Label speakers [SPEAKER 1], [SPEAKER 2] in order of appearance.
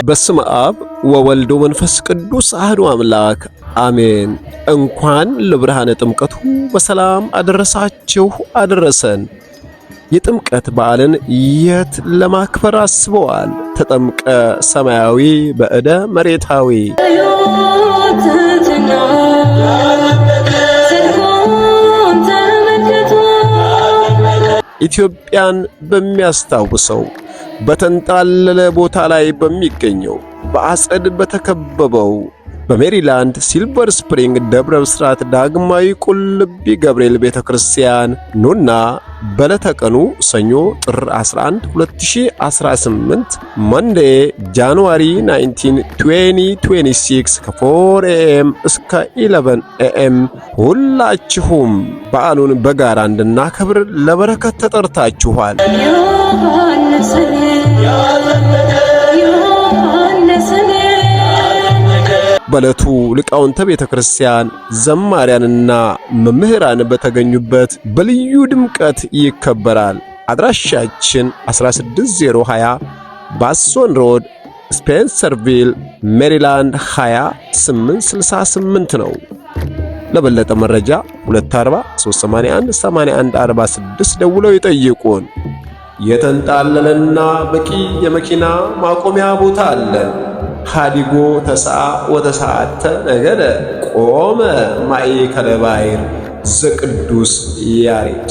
[SPEAKER 1] በስመ አብ ወወልድ ወመንፈስ ቅዱስ አሐዱ አምላክ አሜን። እንኳን ለብርሃነ ጥምቀቱ በሰላም አደረሳችሁ አደረሰን። የጥምቀት በዓልን የት ለማክበር አስበዋል? ተጠምቀ ሰማያዊ በእደ መሬታዊ ኢትዮጵያን በሚያስታውሰው በተንጣለለ ቦታ ላይ በሚገኘው በአጸድ በተከበበው በሜሪላንድ ሲልቨር ስፕሪንግ ደብረ ብስራት ዳግማዊ ቁልቢ ገብርኤል ቤተክርስቲያን ኑና በዕለተ ቀኑ ሰኞ ጥር 11 2018 መንዴ ጃንዋሪ 19 2026 ከ4 AM እስከ 11 AM ሁላችሁም በዓሉን በጋራ እንድናከብር ለበረከት ተጠርታችኋል። በዕለቱ ሊቃውንተ ቤተክርስቲያን ዘማሪያንና መምህራን በተገኙበት በልዩ ድምቀት ይከበራል። አድራሻችን 16020 ባሶን ሮድ ስፔንሰርቪል ሜሪላንድ 20868 ነው። ለበለጠ መረጃ 240 381 8146 ደውለው ይጠይቁን። የተንጣለለና በቂ የመኪና ማቆሚያ ቦታ አለን። ሀዲጎ ተሰዓ ወተሰዓተ ነገደ ቆመ ማእከለ ባሕር ዘቅዱስ ያሬድ